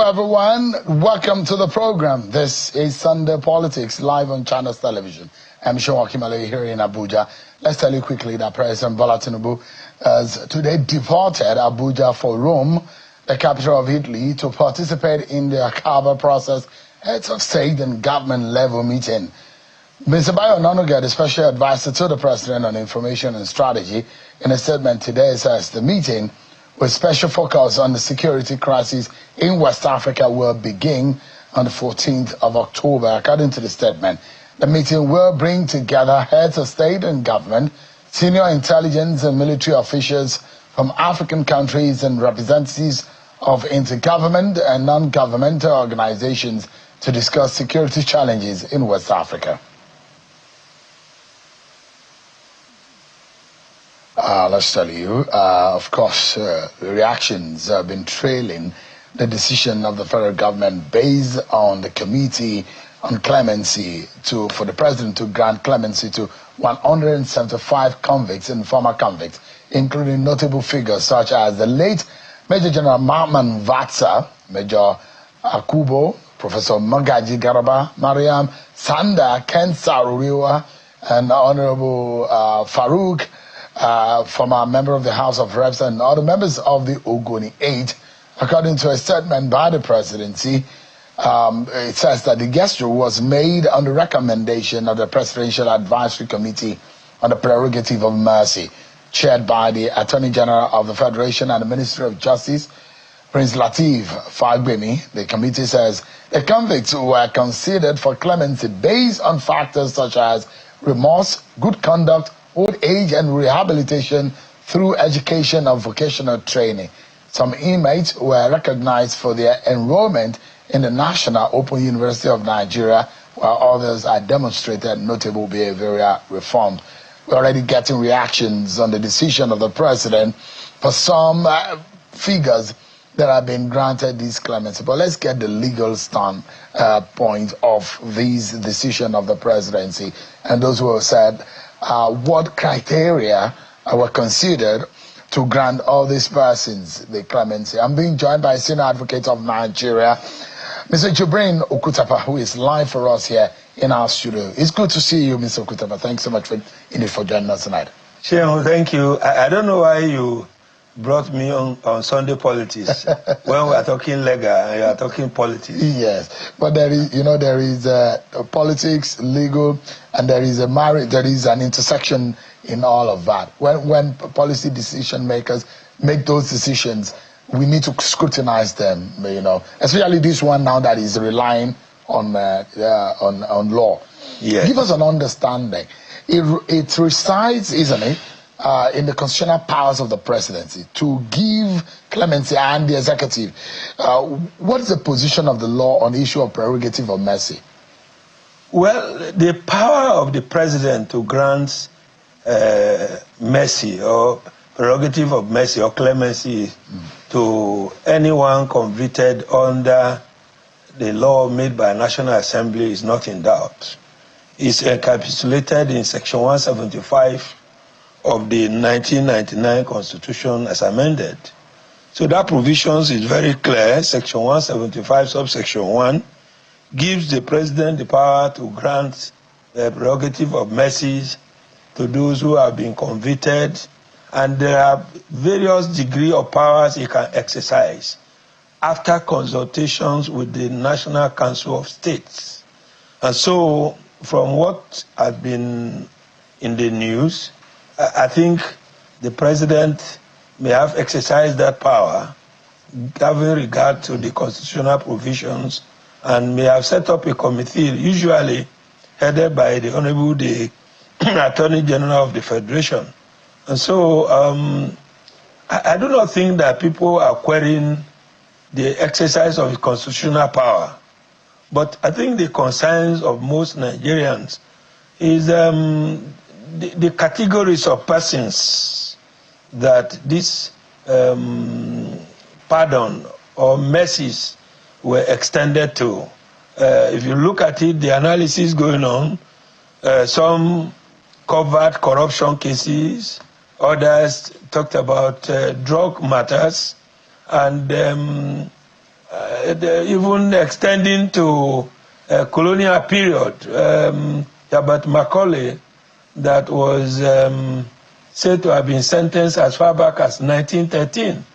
everyone. Welcome to the program. This is Sunday Politics live on Channels Television. I'm Sean Wakimale here in Abuja. Let's tell you quickly that President Bola Tinubu has today departed Abuja for Rome, the capital of Italy, to participate in the Akaba process heads of state and government level meeting. Mr. Bayo Onanuga, the special advisor to the President on Information and Strategy, in a statement today says the meeting, with special focus on the security crisis in West Africa, will begin on the 14th of October. According to the statement, the meeting will bring together heads of state and government, senior intelligence and military officials from African countries, and representatives of intergovernment and non-governmental organizations to discuss security challenges in West Africa. Let's tell you, of course, reactions have been trailing the decision of the federal government based on the Committee on Clemency for the president to grant clemency to 175 convicts and former convicts, including notable figures such as the late Major General Mahman Vatsa, Major Akubo, Professor Magaji Garaba, Mariam Sanda, Ken Saruriwa, and Honorable Farouk, former member of the House of Reps, and other members of the Ogoni Aide. According to a statement by the presidency, it says that the gesture was made on the recommendation of the Presidential Advisory Committee on the Prerogative of Mercy, chaired by the Attorney General of the Federation and the Ministry of Justice, Prince Lateef Fagbemi. The committee says the convicts were considered for clemency based on factors such as remorse, good conduct, old age, and rehabilitation through education or vocational training. Some inmates were recognized for their enrollment in the National Open University of Nigeria, while others are demonstrated notable behavioral reform. We're already getting reactions on the decision of the president for some figures that have been granted this clemency. But let's get the legal standpoint of this decision of the presidency and those who have said what criteria were considered to grant all these persons the clemency. I'm being joined by a senior advocate of Nigeria, Mr. Jibrin Okutapa, who is live for us here in our studio. It's good to see you, Mr. Okutapa. Thanks so much for joining us tonight. Shehu, thank you. I don't know why you brought me on Sunday Politics when we are talking legal and you are talking politics. Yes, but there is politics, legal, and there is an intersection in all of that. When policy decision makers make those decisions, we need to scrutinize them, especially this one now that is relying on law. Yes. Give us an understanding. It resides, isn't it, in the constitutional powers of the presidency to give clemency and the executive. What is the position of the law on the issue of prerogative of mercy? Well, the power of the president to grant mercy or prerogative of mercy or clemency to anyone convicted under the law made by National Assembly is not in doubt. It's encapsulated in Section 175 of the 1999 Constitution as amended. So that provision is very clear. Section 175, subsection 1, gives the president the power to grant the prerogative of mercy to those who have been convicted, and there are various degrees of powers he can exercise after consultations with the National Council of States. And so, from what has been in the news, I think the president may have exercised that power, having regard to the constitutional provisions, and may have set up a committee, usually headed by the Honorable the Attorney General of the Federation. And so I do not think that people are querying the exercise of constitutional power. But I think the concerns of most Nigerians is the categories of persons that this pardon or mercies were extended to. If you look at it, the analysis going on, some covered corruption cases, others talked about drug matters, and even extending to colonial period. About Macaulay, that was said to have been sentenced as far back as 1913.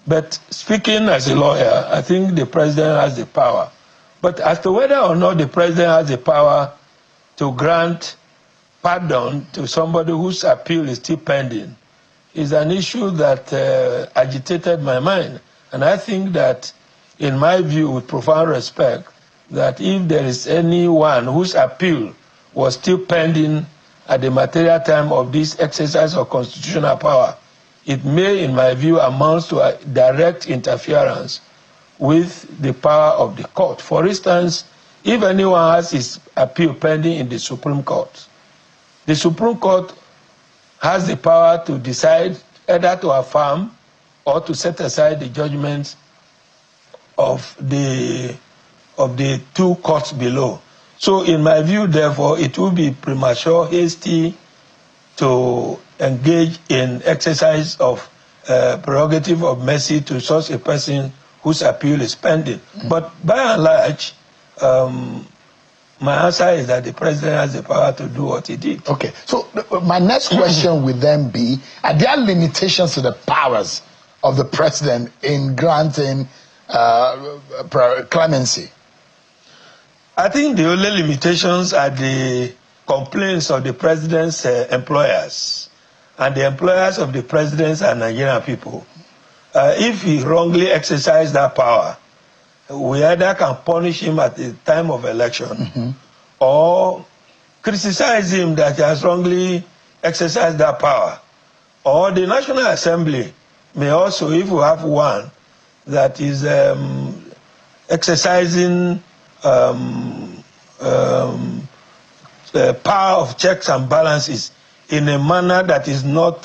But speaking as a lawyer, I think the president has the power. But as to whether or not the president has the power to grant pardon to somebody whose appeal is still pending is an issue that agitated my mind. And I think that, in my view, with profound respect, that if there is anyone whose appeal was still pending at the material time of this exercise of constitutional power, it may, in my view, amount to a direct interference with the power of the court. For instance, if anyone has his appeal pending in the Supreme Court, the Supreme Court has the power to decide either to affirm or to set aside the judgments of the two courts below. So in my view, therefore, it will be premature, hasty to engage in exercise of prerogative of mercy to such a person whose appeal is pending. But by and large, my answer is that the president has the power to do what he did. Okay, so my next question would then be, are there limitations to the powers of the president in granting clemency? I think the only limitations are the complaints of the president's employers. And the employers of the presidents are Nigerian people. If he wrongly exercised that power, we either can punish him at the time of election or criticize him that he has wrongly exercised that power. Or the National Assembly may also, if we have one that is exercising the power of checks and balances in a manner that is not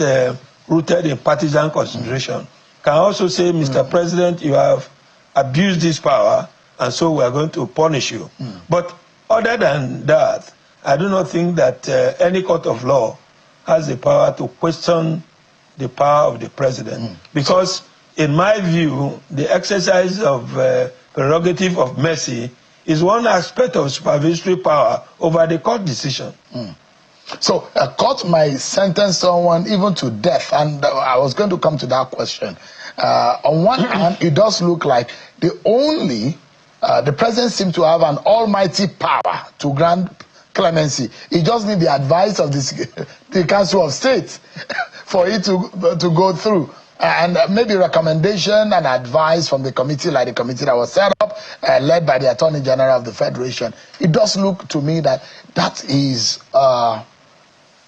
rooted in partisan consideration, can also say, Mr. President, you have abused this power, and so we are going to punish you. But other than that, I do not think that any court of law has the power to question the power of the president. Because in my view, the exercise of prerogative of mercy is one aspect of supervisory power over the court decision. So a court might sentence someone even to death, and I was going to come to that question. On one hand, it does look like the president seems to have an almighty power to grant clemency. He just needs the advice of the Council of State for it to go through. And maybe recommendation and advice from the committee, like the committee that was set up, led by the Attorney General of the Federation. It does look to me that that is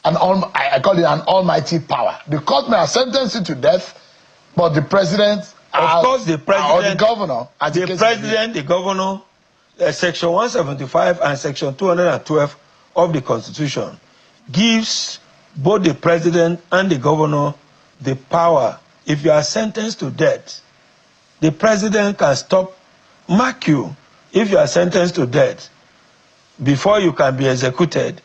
I call it an almighty power. The court may have sentenced you to death, but the president, of course, the president, or the governor, the governor, Section 175 and Section 212 of the Constitution gives both the president and the governor the power. If you are sentenced to death, the president can stop. Mark you, if you are sentenced to death, before you can be executed,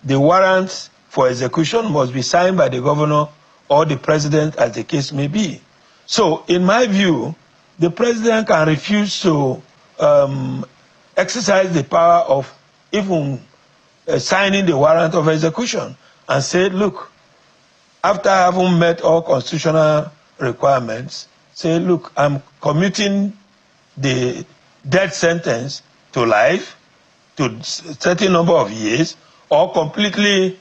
the warrant for execution must be signed by the governor or the president, as the case may be. So, in my view, the president can refuse to exercise the power of even signing the warrant of execution and say, look, after having met all constitutional requirements, say, look, I'm commuting the death sentence to life, to a certain number of years, or completely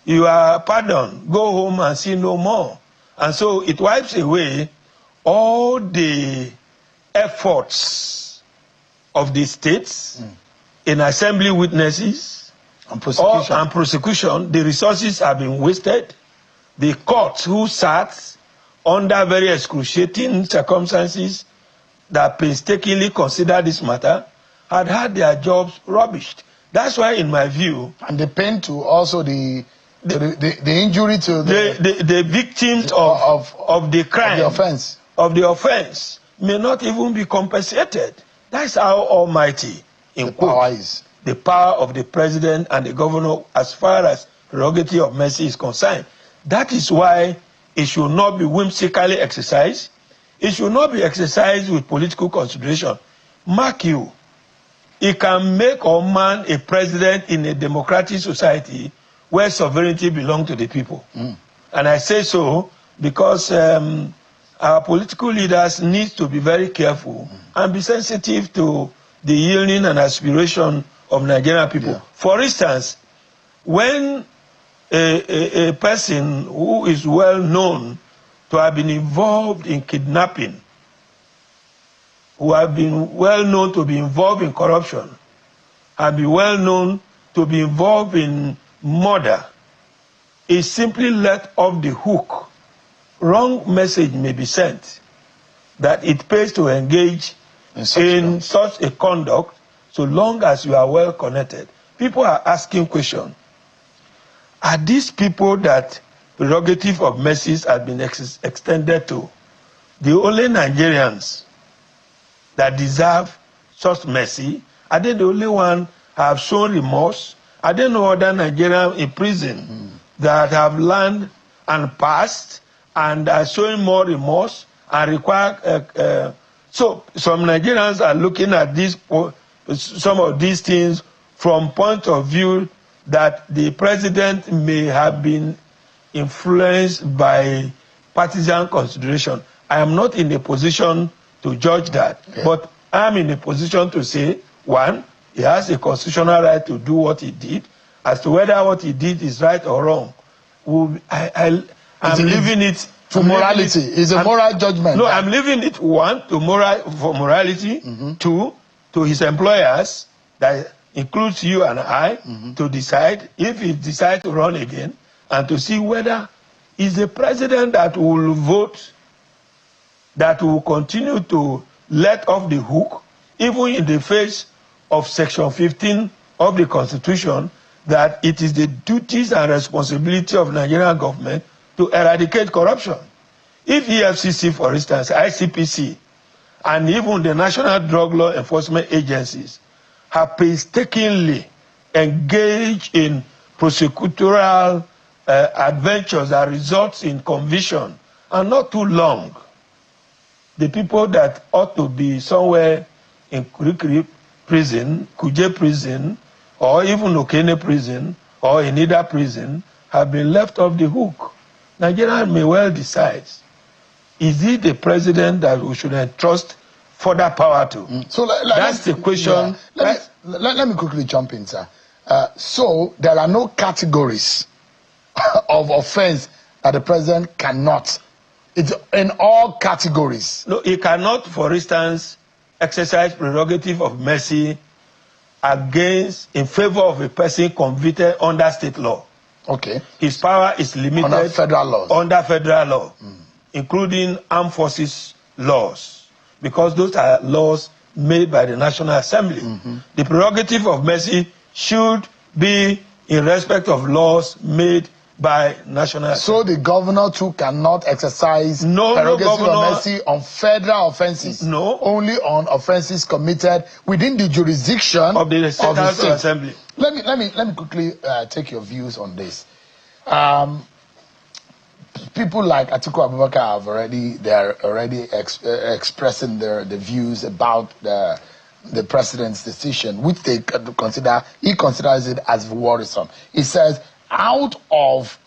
you are pardoned, go home and see no more. And so it wipes away all the efforts of the states in assembly witnesses and prosecution. The resources have been wasted. The courts who sat under very excruciating circumstances that painstakingly considered this matter had their jobs rubbished. That's why, in my view, and the pain to also the injury to the victims of the crime, of the offense may not even be compensated. That's how almighty the power is. The power of the president and the governor as far as prerogative of mercy is concerned. That is why it should not be whimsically exercised. It should not be exercised with political consideration. Mark you, it can make or man a president in a democratic society where sovereignty belongs to the people. And I say so because our political leaders need to be very careful and be sensitive to the yearning and aspiration of Nigerian people. For instance, when a person who is well known to have been involved in kidnapping, who have been well known to be involved in corruption, have been well known to be involved in murder, is simply let off the hook, wrong message may be sent that it pays to engage in such a conduct so long as you are well connected. People are asking questions. Are these people that prerogative of mercies has been extended to the only Nigerians that deserve such mercy? Are they the only one have shown remorse? Are there no other Nigerians in prison that have learned and passed and are showing more remorse and require? So some Nigerians are looking at this, some of these things from point of view that the president may have been influenced by partisan consideration. I am not in a position to judge that, but I am in a position to say, one, he has a constitutional right to do what he did. As to whether what he did is right or wrong, I'm leaving it to morality. It's a moral judgment. No, I'm leaving it, one, for morality, two, to his employers, that includes you and I, to decide if he decides to run again, and to see whether he's a president that will vote, that will continue to let off the hook, even in the face of Section 15 of the Constitution, that it is the duties and responsibility of Nigerian government to eradicate corruption. If EFCC, for instance, ICPC, and even the National Drug Law Enforcement Agencies have painstakingly engaged in prosecutorial adventures that results in conviction, and not too long, the people that ought to be somewhere in Kurikiri prison, Kuje prison, or even Okene prison, or in Ida prison, have been left off the hook. Nigeria may well decide, is he the president that we should entrust further power to? So that's the question. Yeah. Let me quickly jump in, sir. So there are no categories of offense that the president cannot. It's in all categories. No, he cannot, for instance, exercise prerogative of mercy in favor of a person convicted under state law. Okay. His power is limited under federal laws. Under federal law, including armed forces laws, because those are laws made by the National Assembly. The prerogative of mercy should be in respect of laws made by National Assembly. So the governor too cannot exercise prerogative of mercy on federal offenses. No. Only on offenses committed within the jurisdiction of the State Assembly. Let me quickly take your views on this. People like Atiku Abubakar they're already expressing their views about the president's decision, which he considers it as worrisome. He says, out of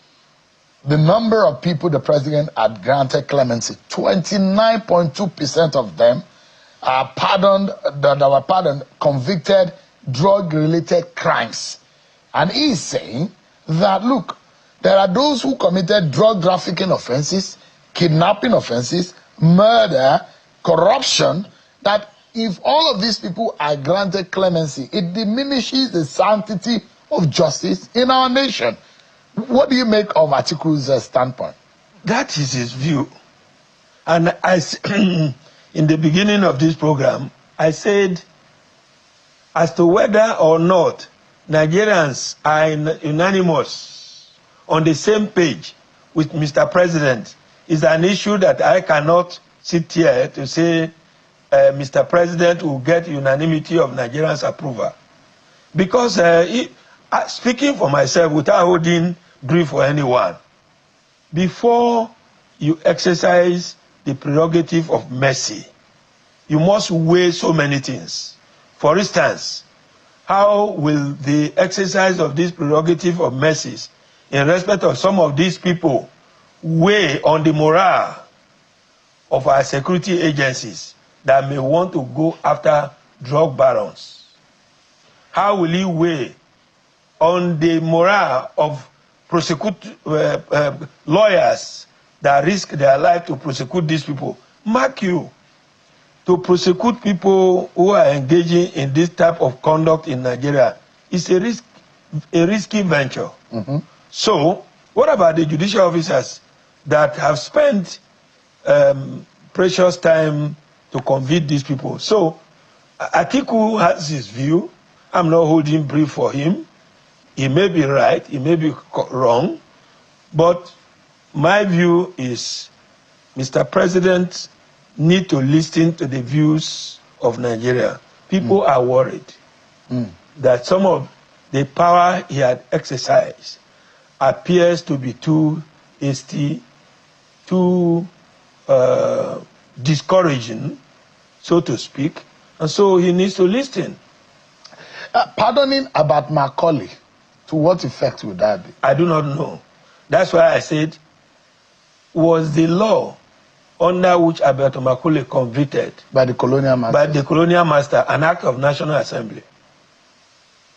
the number of people the president had granted clemency, 29.2% of them are pardoned, convicted drug-related crimes. And he's saying that, look, there are those who committed drug trafficking offenses, kidnapping offenses, murder, corruption, that if all of these people are granted clemency, it diminishes the sanctity of justice in our nation. What do you make of Atiku's standpoint? That is his view. And in the beginning of this program, I said, as to whether or not Nigerians are unanimous on the same page with Mr. President is an issue that I cannot sit here to say Mr. President will get unanimity of Nigerians' approval. Because speaking for myself without holding brief for anyone, before you exercise the prerogative of mercy, you must weigh so many things. For instance, how will the exercise of this prerogative of mercies in respect of some of these people weigh on the morale of our security agencies that may want to go after drug barons? How will it weigh on the morale of lawyers that risk their life to prosecute these people? Mark you, to prosecute people who are engaging in this type of conduct in Nigeria is a risky venture. Mm-hmm. So, what about the judicial officers that have spent precious time to convict these people? So, Atiku has his view. I'm not holding brief for him. He may be right, he may be wrong, but my view is Mr. President need to listen to the views of Nigeria. People are worried that some of the power he had exercised appears to be too hasty, too discouraging, so to speak, and so he needs to listen. Pardoning about Macaulay, to what effect would that be? I do not know. That's why I said, was the law under which Alberto Macaulay convicted by the colonial master, an act of National Assembly?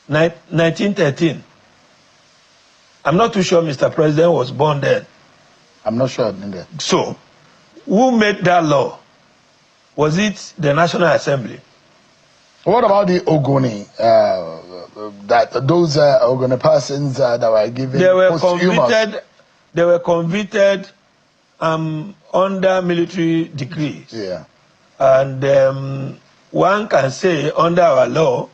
1913. I'm not too sure Mr. President was born then. I'm not sure either. So, who made that law? Was it the National Assembly? What about the Ogoni? Those Ogoni persons that were given They were convicted under military decrees. Yeah. And one can say under our law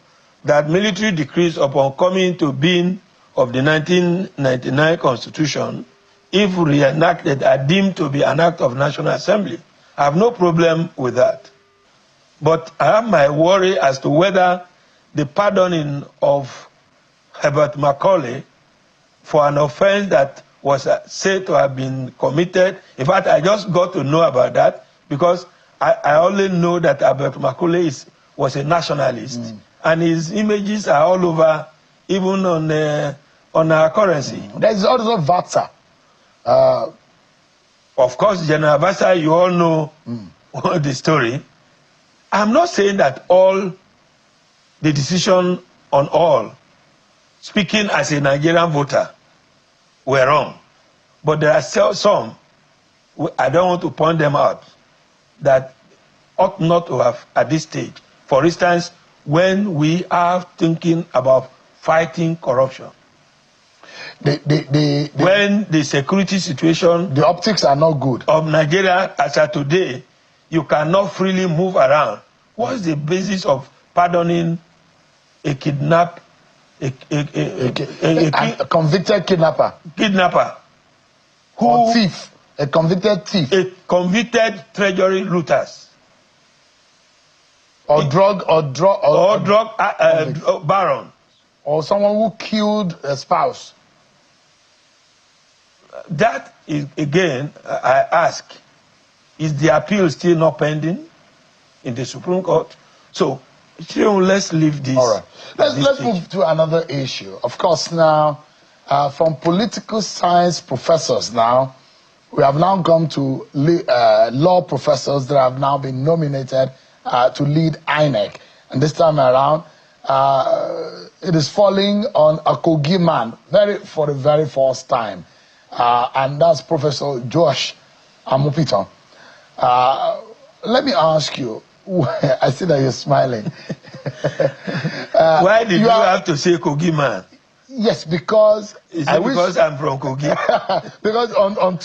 that military decrees upon coming to being of the 1999 Constitution, if reenacted, are deemed to be an act of National Assembly. I have no problem with that. But I have my worry as to whether the pardoning of Herbert Macaulay for an offense that was said to have been committed. In fact, I just got to know about that because I only know that Herbert Macaulay was a nationalist, and his images are all over, even on our currency. There is also VATSA. Of course, General Vasa, you all know the story. I'm not saying that all the decision on all, speaking as a Nigerian voter, were wrong. But there are some, I don't want to point them out, that ought not to have at this stage. For instance, when we are thinking about fighting corruption, when the security situation, the optics are not good of Nigeria as of today, you cannot freely move around. What is the basis of pardoning a kidnapper? A convicted kidnapper. Or thief. A convicted thief. A convicted treasury looters. Or drug baron. Or someone who killed a spouse. That is, again, I ask, is the appeal still not pending in the Supreme Court? So, let's leave this. All right. Let's move to another issue. Of course, now, from political science professors now, we have now come to law professors that have now been nominated to lead INEC. And this time around, it is falling on a Kogi man for the very first time. And that's Professor Josh Amupitan. Let me ask you, I see that you're smiling. Why did you have to say Kogi man? Yes, because because I'm from Kogi? Because on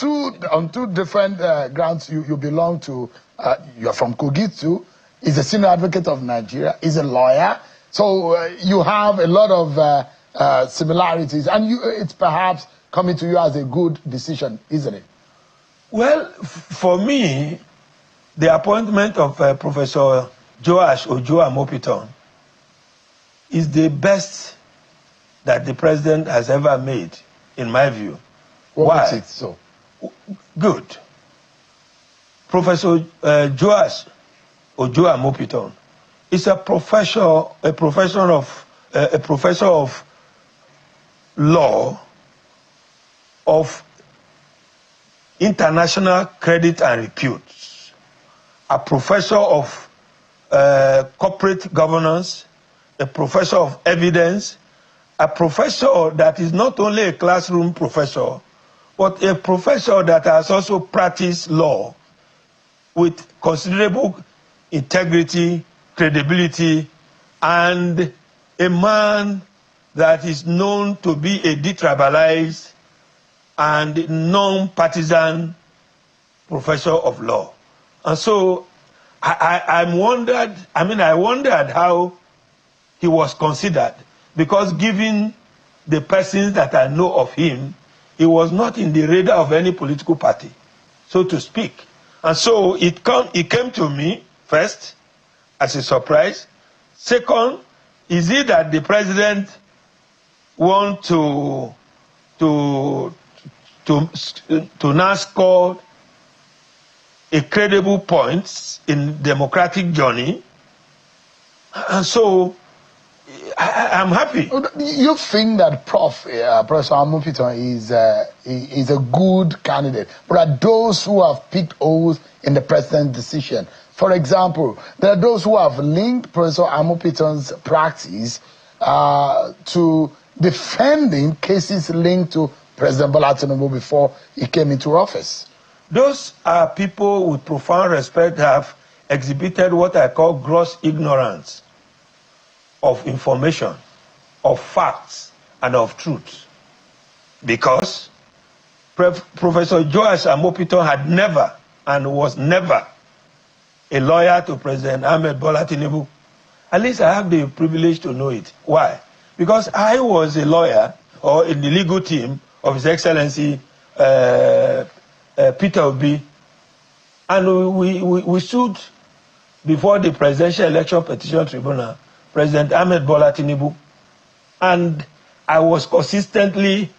two different grounds you belong to. You're from Kogi too. He's a senior advocate of Nigeria. He's a lawyer. So you have a lot of similarities, and it's perhaps coming to you as a good decision, isn't it? Well, for me, the appointment of Professor Joash Ojo Amupitan is the best that the president has ever made, in my view. What makes it so? Good. Professor Joas Ojo Amupitan is a professor of law of international credit and repute, a professor of corporate governance, a professor of evidence, a professor that is not only a classroom professor, but a professor that has also practiced law with considerable integrity, credibility, and a man that is known to be a detribalized and non-partisan professor of law. And so I wondered how he was considered, because given the persons that I know of him, he was not in the radar of any political party, so to speak. And so it came to me, first, as a surprise. Second, is it that the president want to now score a credible point in democratic journey? And so I'm happy. You think that Professor Amupitan is a good candidate, but are those who have picked holes in the president's decision? For example, there are those who have linked Professor Amupitan's practice to defending cases linked to President Bola Tinubu before he came into office. Those are people with profound respect have exhibited what I call gross ignorance of information, of facts, and of truth. Because Professor Joas Amupitan had never and was never a lawyer to President Ahmed Bola Tinubu. At least I have the privilege to know it. Why? Because I was a lawyer, or in the legal team of His Excellency Peter Obi, and we stood before the Presidential Election Petition Tribunal, President Ahmed Bola Tinubu, and I was consistently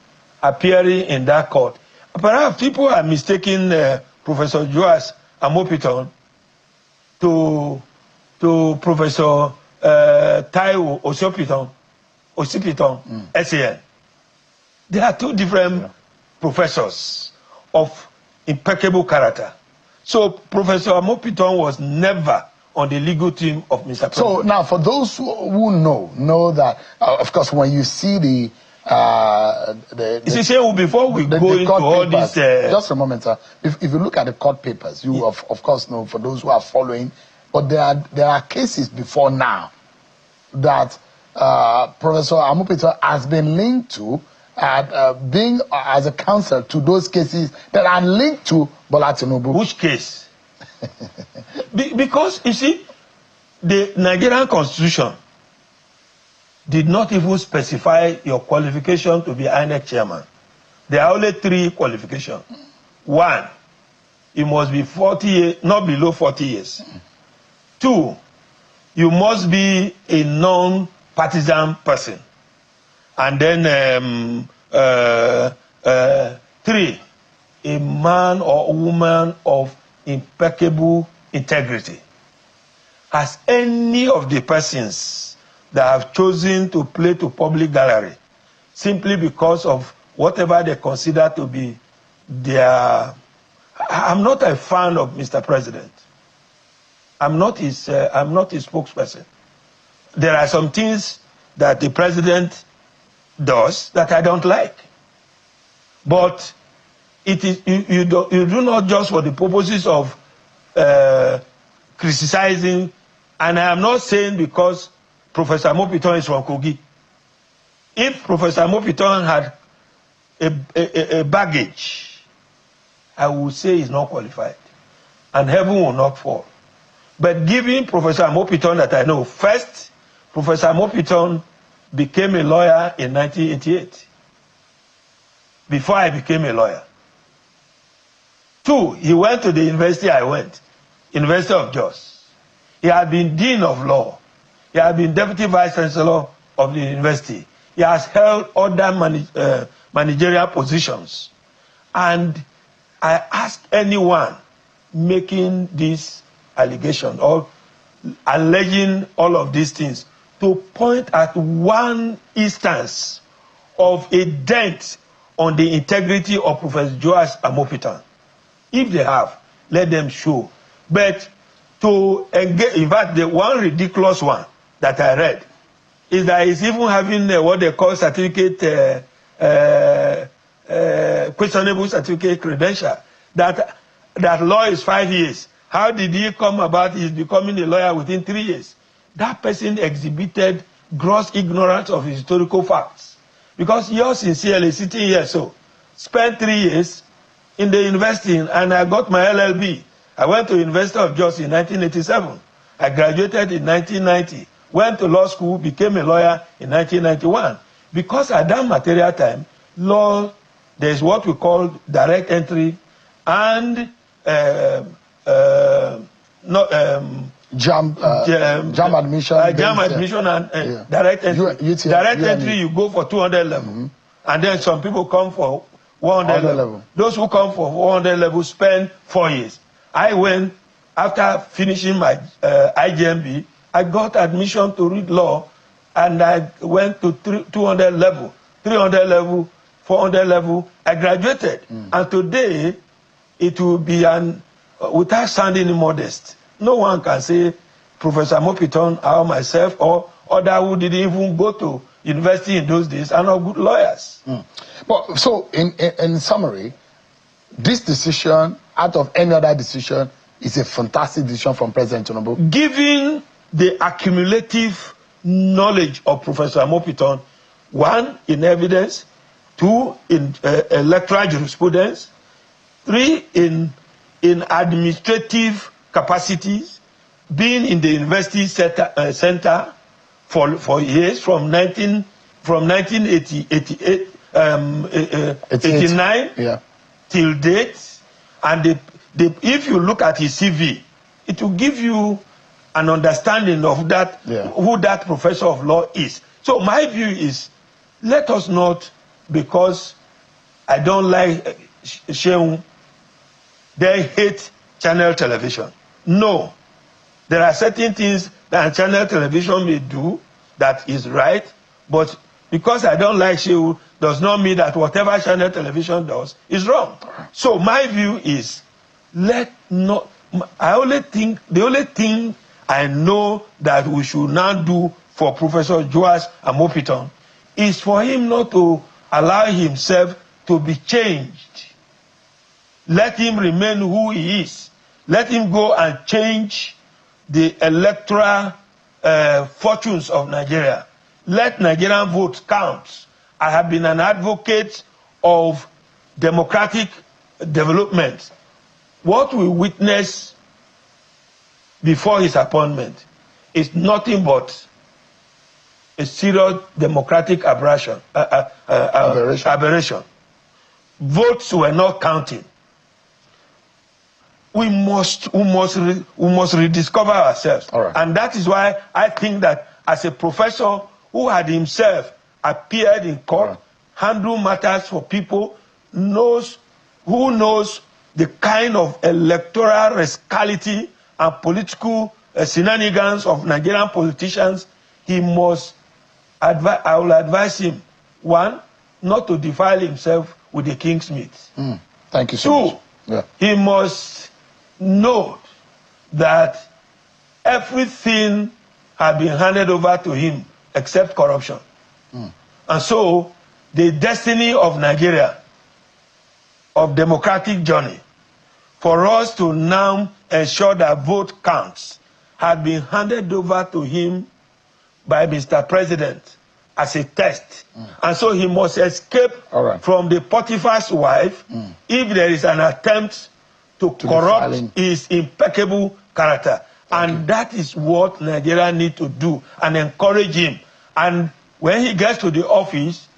appearing in that court. Perhaps people are mistaking Professor Joas Amupitan to Professor Taiwo Osipitan, SAN. They are two different professors of impeccable character. So Professor Amupitan was never on the legal team of Mr. President. So now, for those who know that, of course, when you see before we go into all this, just a moment, sir. If you look at the court papers, you of course know, for those who are following, but there are cases before now that Professor Amupitan has been linked to, being as a counsel to those cases that are linked to Bola Tinubu. Which case? Because, you see, the Nigerian Constitution did not even specify your qualification to be INEC chairman. There are only 3 qualifications. 1, you must be 40 years, not below 40 years. 2, you must be a non-partisan person. And then 3, a man or woman of impeccable integrity. Has any of the persons that have chosen to play to public gallery simply because of whatever they consider to be their... I'm not a fan of Mr. President. I'm not his spokesperson. There are some things that the president does that I don't like. But it is you do not just for the purposes of criticizing, and I am not saying because Professor Amupitan is from Kogi. If Professor Amupitan had a baggage, I would say he's not qualified, and heaven will not fall. But given Professor Amupitan that I know, first, Professor Amupitan became a lawyer in 1988, before I became a lawyer. 2, he went to the university I went, University of Jos. He had been Dean of Law. He had been Deputy Vice Chancellor of the university. He has held other managerial positions. And I ask anyone making this allegation or alleging all of these things to point at one instance of a dent on the integrity of Professor Joas Amupitan? If they have, let them show. But to engage, in fact, the one ridiculous one that I read is that he's even having what they call certificate, questionable certificate credential. That law is 5 years. How did he come about his becoming a lawyer within 3 years? That person exhibited gross ignorance of historical facts. Because you're sincerely sitting here, so spent 3 years in the university, and I got my LLB. I went to University of Jos in 1987. I graduated in 1990. Went to law school, became a lawyer in 1991. Because at that material time, law, there's what we call direct entry and jam admission. Jam admission and direct entry. Direct entry, you go for 200 level. And then some people come for 100 level. Those who come for 100 level spend 4 years. I went, after finishing my IGMB, I got admission to read law, and I went to 200 level, 300 level, 400 level. I graduated. And today, it will be without sounding modest, no one can say Professor Amupitan or myself or other who didn't even go to university in those days are not good lawyers. But so, in summary, this decision, out of any other decision, is a fantastic decision from President Tinubu. Given the accumulative knowledge of Professor Amupitan, 1, in evidence, 2, in electoral jurisprudence, 3, in administrative capacities, being in the university center for years, from 1989 till date. And if you look at his CV, it will give you an understanding of that, who that professor of law is. So my view is, let us not, because I don't like Sheung, they hate channel television. No. There are certain things that channel television may do that is right, but because I don't like Sheung does not mean that whatever channel television does is wrong. So my view is, the only thing I know that we should now do for Professor Joas Amupitan is for him not to allow himself to be changed. Let him remain who he is. Let him go and change the electoral fortunes of Nigeria. Let Nigerian votes count. I have been an advocate of democratic development. What we witnessed before his appointment is nothing but a serious democratic aberration. Votes were not counting. We must rediscover ourselves. And that is why I think that as a professor who had himself appeared in court, handled matters for people, who knows the kind of electoral rascality and political shenanigans of Nigerian politicians, I will advise him, 1, not to defile himself with the king's meat. Thank you so much. 2, he must know that everything had been handed over to him except corruption. And so the destiny of Nigeria, of democratic journey, for us to now ensure that vote counts, had been handed over to him by Mr. President as a test. And so he must escape from the Potiphar's wife if there is an attempt to corrupt his impeccable character. And that is what Nigeria needs to do, and encourage him. And when he gets to the office,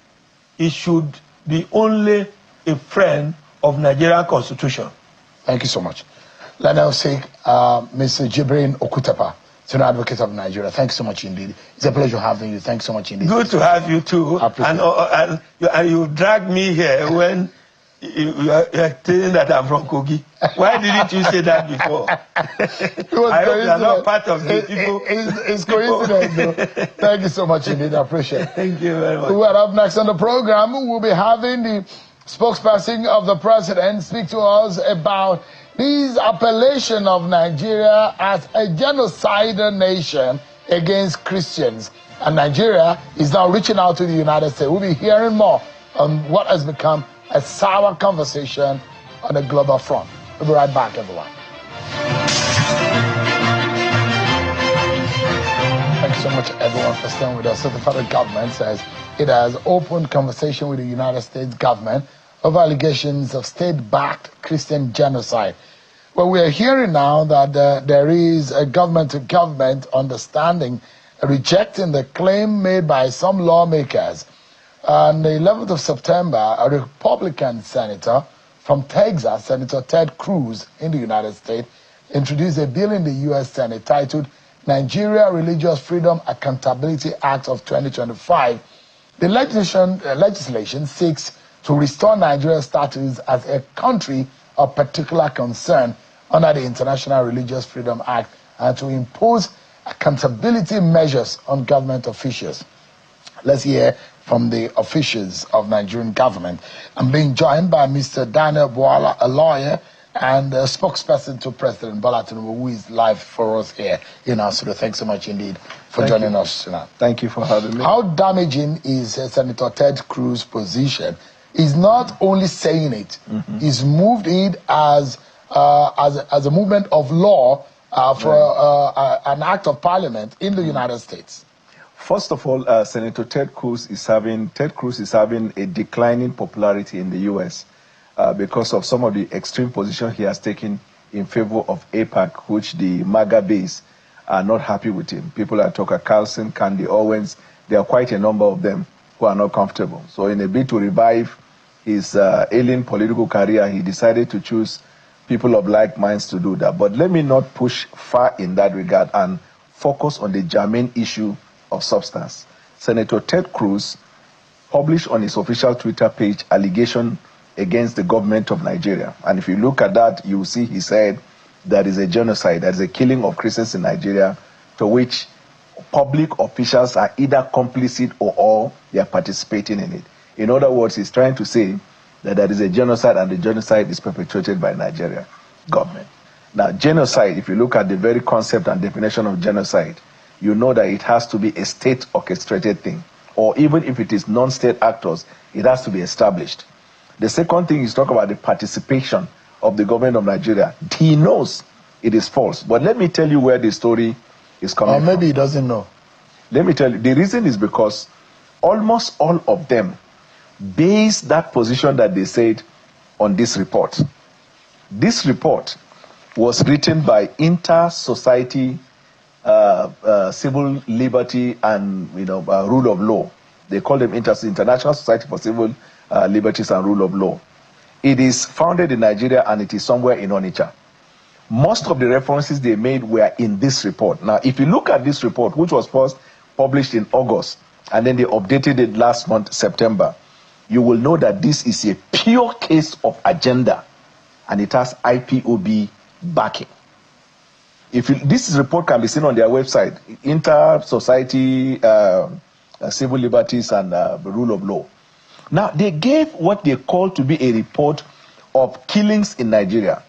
he should be only a friend of Nigerian Constitution. Thank you so much. Let us take Mr. Jibrin Okutepa, Senior Advocate of Nigeria. Thanks so much indeed. It's a pleasure having you. Thanks so much indeed. Good to have you too. And you dragged me here when You are saying that I'm from Kogi. Why didn't you say that before? I hope you are not part of the people. It's coincidence, though. Thank you so much indeed. I appreciate it. Thank you very much. Well, up next on the program, we'll be having the spokesperson of the president speak to us about this appellation of Nigeria as a genocidal nation against Christians. And Nigeria is now reaching out to the United States. We'll be hearing more on what has become a sour conversation on the global front. We'll be right back, everyone. Thank you so much, everyone, for staying with us. So the federal government says it has opened conversation with the United States government over allegations of state-backed Christian genocide. Well, we are hearing now that there is a government-to-government understanding rejecting the claim made by some lawmakers. On the 11th of September, a Republican senator from Texas, Senator Ted Cruz in the United States, introduced a bill in the U.S. Senate titled Nigeria Religious Freedom Accountability Act of 2025. The legislation seeks to restore Nigeria's status as a country of particular concern under the International Religious Freedom Act and to impose accountability measures on government officials. Let's hear from the officials of Nigerian government. I'm being joined by Mr. Daniel Boala, a lawyer and a spokesperson to President Bola Tinubu, who is live for us here in our studio. Thanks so much indeed for joining us tonight. Thank you for having me. How damaging is Senator Ted Cruz's position? He's not only saying it, he's moved it as a movement of law for an act of parliament in the United States. First of all, Senator Ted Cruz is having a declining popularity in the U.S. Because of some of the extreme positions he has taken in favor of AIPAC, which the MAGA base are not happy with him. People like Tucker Carlson, Candy Owens, there are quite a number of them who are not comfortable. So in a bid to revive his ailing political career, he decided to choose people of like minds to do that. But let me not push far in that regard and focus on the germane issue of substance. Senator Ted Cruz published on his official Twitter page allegation against the government of Nigeria. And if you look at that, you will see he said there is a genocide, there is a killing of Christians in Nigeria, to which public officials are either complicit or they are participating in it. In other words, he's trying to say that there is a genocide and the genocide is perpetrated by Nigeria government. Now, genocide, if you look at the very concept and definition of genocide, you know that it has to be a state-orchestrated thing. Or even if it is non-state actors, it has to be established. The second thing is talk about the participation of the government of Nigeria. He knows it is false. But let me tell you where the story is coming from. Or maybe he doesn't know. Let me tell you. The reason is because almost all of them base that position that they said on this report. This report was written by Inter-Society Civil Liberty and Rule of Law. They call them International Society for Civil Liberties and Rule of Law. It is founded in Nigeria and it is somewhere in Onitsha. Most of the references they made were in this report. Now, if you look at this report, which was first published in August, and then they updated it last month, September, you will know that this is a pure case of agenda, and it has IPOB backing. This report can be seen on their website, Inter-Society Civil Liberties and Rule of Law. Now, they gave what they call to be a report of killings in Nigeria.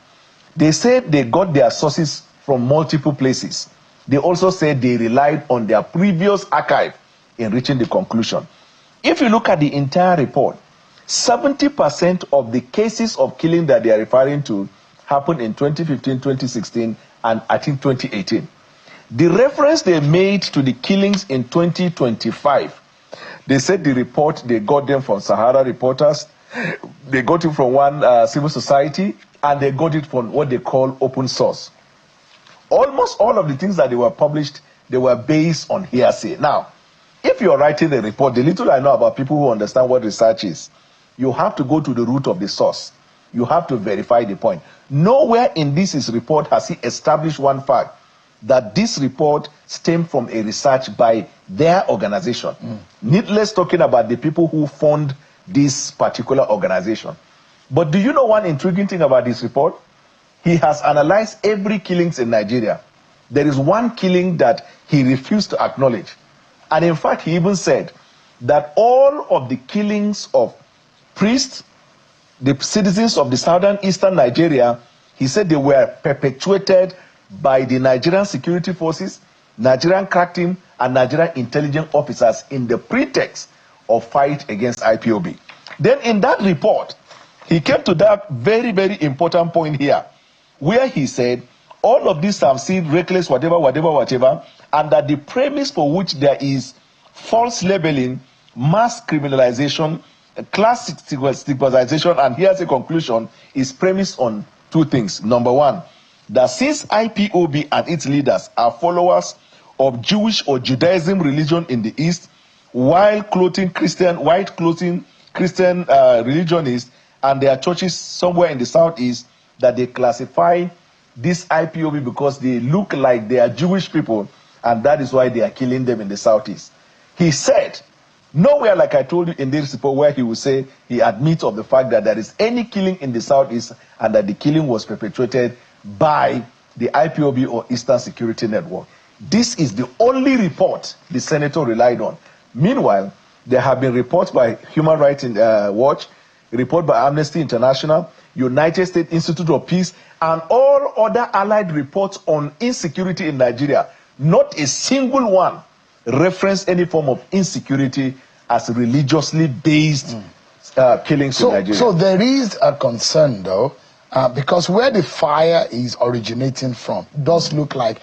They said they got their sources from multiple places. They also said they relied on their previous archive in reaching the conclusion. If you look at the entire report, 70% of the cases of killing that they are referring to happened in 2015, 2016, and I think 2018. The reference they made to the killings in 2025, they said the report, they got them from Sahara Reporters, they got it from one civil society, and they got it from what they call open source. Almost all of the things that they were published, they were based on hearsay. Now, if you're writing a report, the little I know about people who understand what research is, you have to go to the root of the source. You have to verify the point. Nowhere in this report has he established one fact, that this report stemmed from a research by their organization. Needless talking about the people who fund this particular organization. But do you know one intriguing thing about this report? He has analyzed every killings in Nigeria. There is one killing that he refused to acknowledge. And in fact, he even said that all of the killings of priests, the citizens of the southern eastern Nigeria, he said they were perpetuated by the Nigerian security forces, Nigerian crack team, and Nigerian intelligence officers in the pretext of fight against IPOB. Then in that report, he came to that very, very important point here, where he said, all of these have seen reckless whatever, and that the premise for which there is false labeling, mass criminalization, class stigmatization, and here's a conclusion, is premised on two things. Number one, that since IPOB and its leaders are followers of Jewish or Judaism religion in the East, while clothing Christian religionists and their churches somewhere in the Southeast, that they classify this IPOB because they look like they are Jewish people, and that is why they are killing them in the Southeast. He said, nowhere, like I told you in this report, where he will say he admits of the fact that there is any killing in the Southeast and that the killing was perpetrated by the IPOB or Eastern Security Network. This is the only report the senator relied on. Meanwhile, there have been reports by Human Rights Watch, a report by Amnesty International, United States Institute of Peace, and all other allied reports on insecurity in Nigeria. Not a single one referenced any form of insecurity as religiously based killings in Nigeria. So there is a concern, though, because where the fire is originating from, it does look like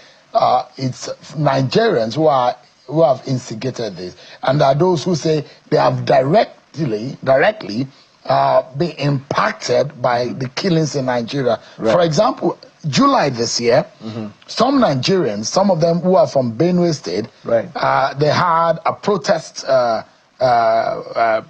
it's Nigerians who have instigated this, and there are those who say they have directly been impacted by the killings in Nigeria. Right. For example, July this year, some Nigerians, some of them who are from Benue State, right, they had a protest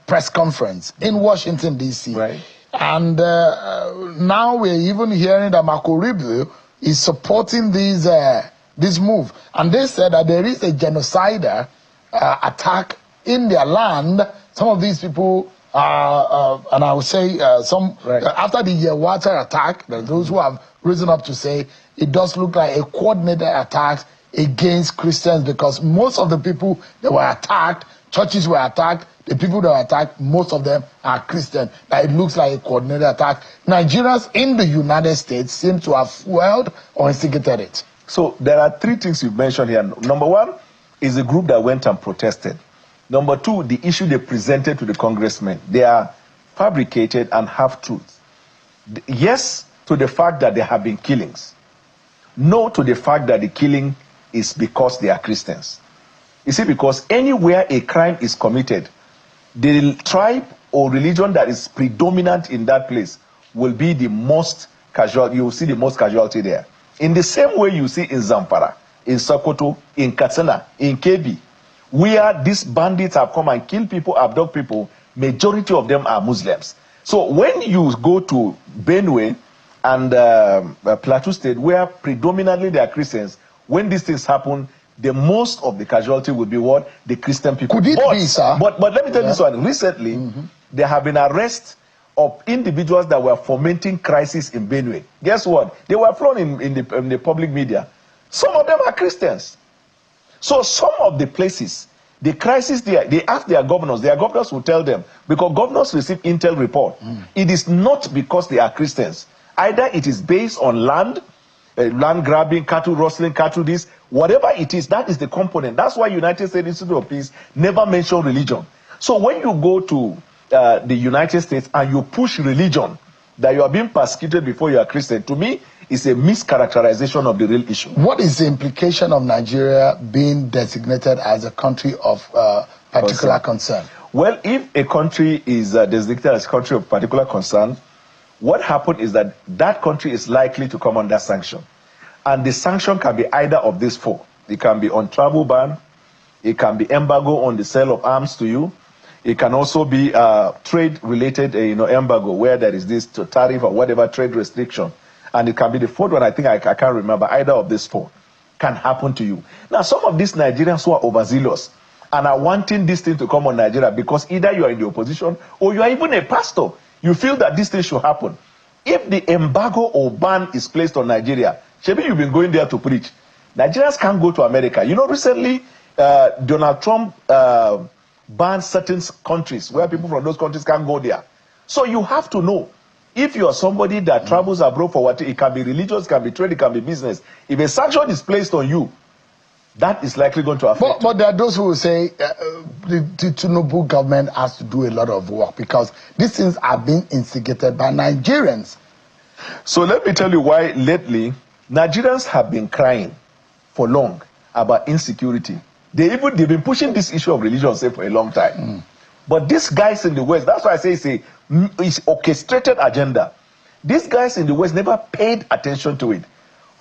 press conference in Washington, D.C. Right. And now we're even hearing that Makoribu is supporting this move. And they said that there is a genocidal attack in their land. Some of these people, and I would say after the Yewata attack, those who have risen up to say it does look like a coordinated attack against Christians, because most of the people that were attacked, churches were attacked, the people that were attacked, most of them are Christian. That it looks like a coordinated attack. Nigerians in the United States seem to have fueled or instigated it. So there are three things you've mentioned here. Number one is the group that went and protested. Number two, the issue they presented to the congressmen. They are fabricated and half-truths. Yes to the fact that there have been killings. No to the fact that the killing is because they are Christians. You see, because anywhere a crime is committed, the tribe or religion that is predominant in that place will be the most casual. You will see the most casualty there. In the same way you see in Zamfara, in Sokoto, in Katsina, in Kebbi, where these bandits have come and killed people, abduct people, majority of them are Muslims. So when you go to Benue and Plateau State, where predominantly they are Christians, when these things happen, the most of the casualty will be what? The Christian people. Could it be, sir? But let me tell you this one. Recently, there have been arrests of individuals that were fomenting crisis in Benue. Guess what? They were flown in the public media. Some of them are Christians. So some of the places, the crisis there, they ask their governors will tell them, because governors receive intel report. It is not because they are Christians. Either it is based on land grabbing, cattle rustling, cattle this, whatever it is, that is the component. That's why United States Institute of Peace never mention religion. So when you go to the United States and you push religion, that you are being persecuted before you are Christian, to me, is a mischaracterization of the real issue. What is the implication of Nigeria being designated as a country of particular concern? Well, if a country is designated as a country of particular concern, what happened is that that country is likely to come under sanction. And the sanction can be either of these four. It can be on travel ban, it can be embargo on the sale of arms to you, it can also be trade-related embargo, where there is this tariff or whatever trade restriction. And it can be the fourth one, I think I can't remember, either of these four can happen to you. Now, some of these Nigerians who are overzealous and are wanting this thing to come on Nigeria because either you are in the opposition or you are even a pastor. You feel that this thing should happen. If the embargo or ban is placed on Nigeria, maybe you've been going there to preach. Nigerians can't go to America. You know, recently, Donald Trump banned certain countries where people from those countries can't go there. So you have to know, if you are somebody that travels abroad for what, it can be religious, it can be trade, it can be business. If a sanction is placed on you, that is likely going to affect. But there are those who will say the Tinubu government has to do a lot of work because these things are being instigated by Nigerians. So let me tell you why lately Nigerians have been crying for long about insecurity. They've been pushing this issue of religion for a long time. But these guys in the West, that's why I say it's orchestrated agenda. These guys in the West never paid attention to it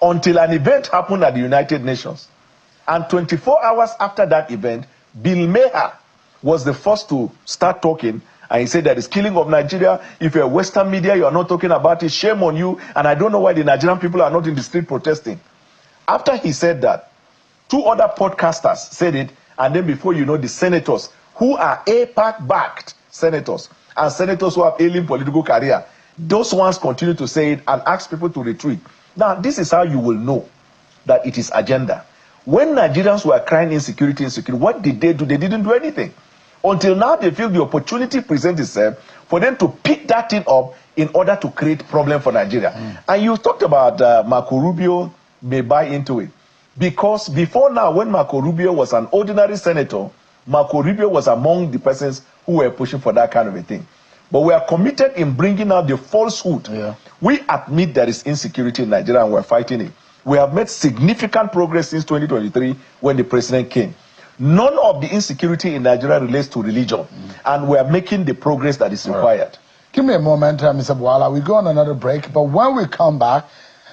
until an event happened at the United Nations. And 24 hours after that event, Bill Maher was the first to start talking. And he said that is killing of Nigeria. If you're Western media, you are not talking about it. Shame on you. And I don't know why the Nigerian people are not in the street protesting. After he said that, 2 other podcasters said it. And then before you know, the senators, who are APAC-backed senators, and senators who have ailing political career, those ones continue to say it and ask people to retreat. Now, this is how you will know that it is agenda. When Nigerians were crying insecurity, what did they do? They didn't do anything. Until now, they feel the opportunity presents itself for them to pick that thing up in order to create problem for Nigeria. And you talked about Marco Rubio may buy into it. Because before now, when Marco Rubio was an ordinary senator, Marco Rubio was among the persons who were pushing for that kind of a thing. But we are committed in bringing out the falsehood. We admit there is insecurity in Nigeria and we're fighting it. We have made significant progress since 2023 when the president came. None of the insecurity in Nigeria relates to religion. And we are making the progress that is required. Give me a moment, Mr. Bwala. We go on another break. But when we come back,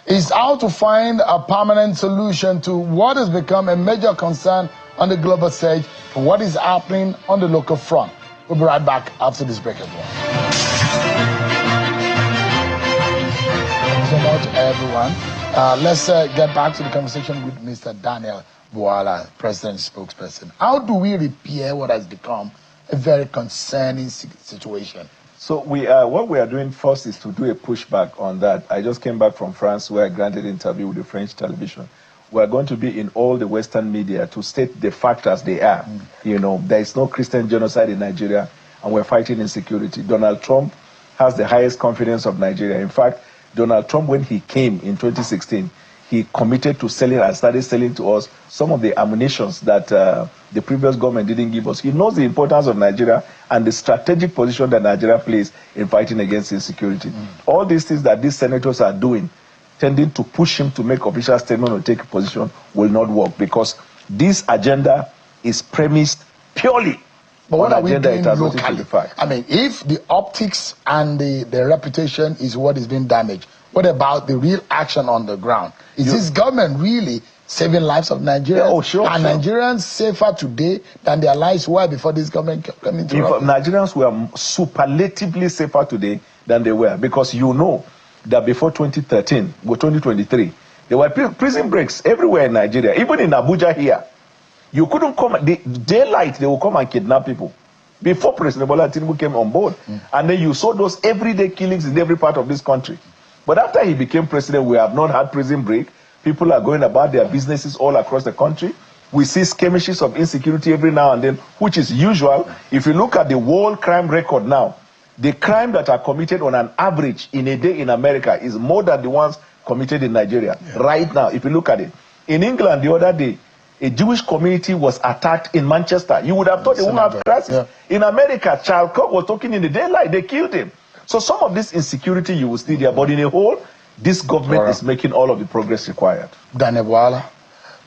it's how to find a permanent solution to what has become a major concern on the global stage for what is happening on the local front. We'll be right back after this break as well. Thank you so much, everyone. Let's get back to the conversation with Mr. Daniel Bwala, President spokesperson. How do we repair what has become a very concerning situation? So what we are doing first is to do a pushback on that. I just came back from France where I granted an interview with the French television. We are going to be in all the Western media to state the facts as they are. You know, there is no Christian genocide in Nigeria and we're fighting insecurity. Donald Trump has the highest confidence of Nigeria. In fact, Donald Trump, when he came in 2016, he committed to selling and started selling to us some of the ammunitions that the previous government didn't give us. He knows the importance of Nigeria and the strategic position that Nigeria plays in fighting against insecurity. All these things that these senators are doing, tending to push him to make official statement or take a position, will not work because this agenda is premised purely but what on are we agenda doing it has locally? nothing to do with fact. I mean, if the optics and the reputation is what is being damaged, what about the real action on the ground? Is this government really saving lives of Nigerians? Yeah, oh, sure, Are Nigerians safer today than their lives were before this government came into office? Nigerians were superlatively safer today than they were because you know that before 2013 or 2023, there were prison breaks everywhere in Nigeria, even in Abuja here. You couldn't come, daylight, they will come and kidnap people. Before President Bola Tinubu came on board. And then you saw those everyday killings in every part of this country. But after he became president, we have not had prison break. People are going about their businesses all across the country. We see skirmishes of insecurity every now and then, which is usual. If you look at the world crime record now, the crime that are committed on an average in a day in America is more than the ones committed in Nigeria. Right now, if you look at it. In England the other day, a Jewish community was attacked in Manchester. You would have thought they wouldn't have crisis. In America, Charles Kirk was talking in the daylight. They killed him. So some of this insecurity you will see there. But in a whole, this government is making all of the progress required. Daniel Bwala,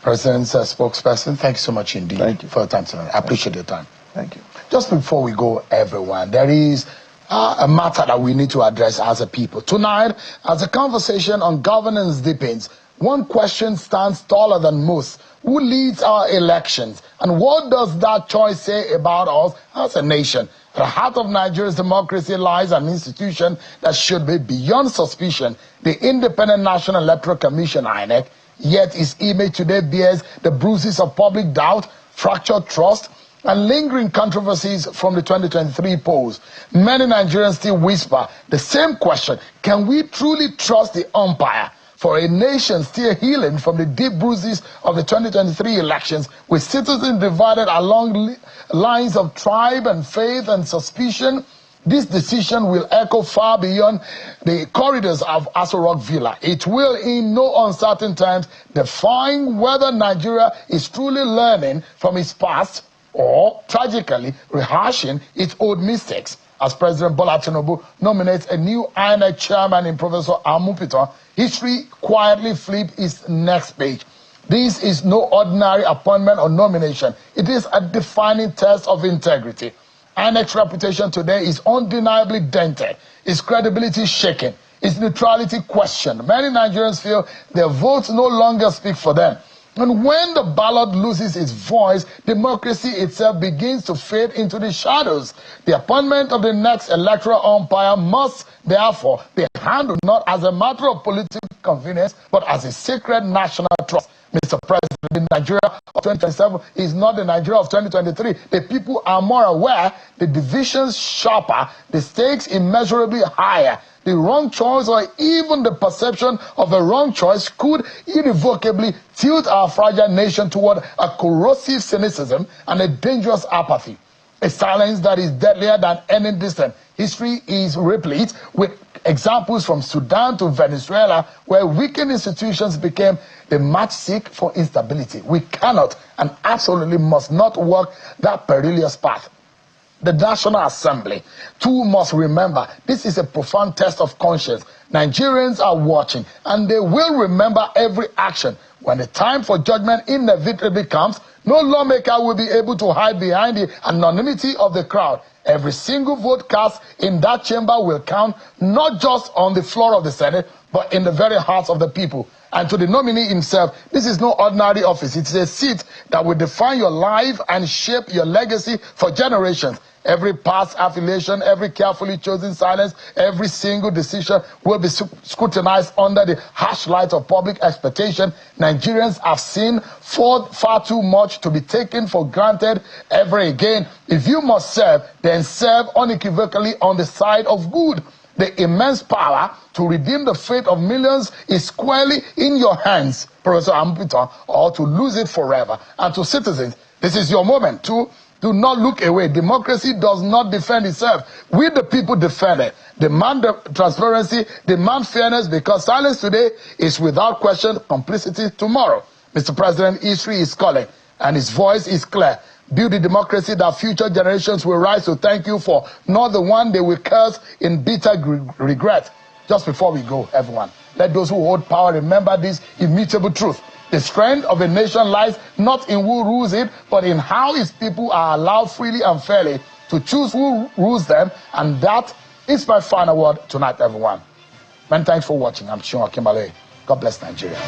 President's spokesperson, thank you so much indeed. Thank you for your time tonight. I appreciate your time. Thank you. Just before we go, everyone, there is a matter that we need to address as a people. Tonight, as the conversation on governance deepens, one question stands taller than most. Who leads our elections? And what does that choice say about us as a nation? At the heart of Nigeria's democracy lies an institution that should be beyond suspicion, the Independent National Electoral Commission, INEC. Yet its image today bears the bruises of public doubt, fractured trust, and lingering controversies from the 2023 polls, many Nigerians still whisper the same question: can we truly trust the umpire? For a nation still healing from the deep bruises of the 2023 elections, with citizens divided along lines of tribe and faith and suspicion, this decision will echo far beyond the corridors of Aso Rock Villa. It will, in no uncertain times, define whether Nigeria is truly learning from its past or, tragically, rehashing its old mistakes. As President Bola Tinubu nominates a new INEC chairman in Professor Amupitan, history quietly flips its next page. This is no ordinary appointment or nomination. It is a defining test of integrity. INEC's reputation today is undeniably dented, its credibility shaken, its neutrality questioned. Many Nigerians feel their votes no longer speak for them. And when the ballot loses its voice, democracy itself begins to fade into the shadows. The appointment of the next electoral umpire must, therefore, be handled not as a matter of political convenience, but as a sacred national trust. Mr. President, the Nigeria of 2027 is not the Nigeria of 2023. The people are more aware, the divisions sharper, the stakes immeasurably higher. The wrong choice or even the perception of a wrong choice could irrevocably tilt our fragile nation toward a corrosive cynicism and a dangerous apathy. A silence that is deadlier than any dissent. History is replete with examples from Sudan to Venezuela, where weakened institutions became the matchstick for instability. We cannot and absolutely must not walk that perilous path. The National Assembly, too, must remember this is a profound test of conscience. Nigerians are watching, and they will remember every action. When the time for judgment inevitably comes, no lawmaker will be able to hide behind the anonymity of the crowd. Every single vote cast in that chamber will count, not just on the floor of the Senate, but in the very hearts of the people. And to the nominee himself, this is no ordinary office. It's a seat that will define your life and shape your legacy for generations. Every past affiliation, every carefully chosen silence, every single decision will be scrutinized under the harsh light of public expectation. Nigerians have seen far too much to be taken for granted ever again. If you must serve, then serve unequivocally on the side of good. The immense power to redeem the fate of millions is squarely in your hands, Professor Amupitan, or to lose it forever. And to citizens, this is your moment to do not look away. Democracy does not defend itself. We, the people, defend it. Demand transparency, demand fairness, because silence today is without question complicity tomorrow. Mr. President, history is calling, and his voice is clear. Build the democracy that future generations will rise to thank you for, not the one they will curse in bitter regret. Just before we go, everyone, let those who hold power remember this immutable truth. The strength of a nation lies not in who rules it, but in how its people are allowed freely and fairly to choose who rules them. And that is my final word tonight, everyone. Many thanks for watching. I'm Sean Akimbale. God bless Nigeria.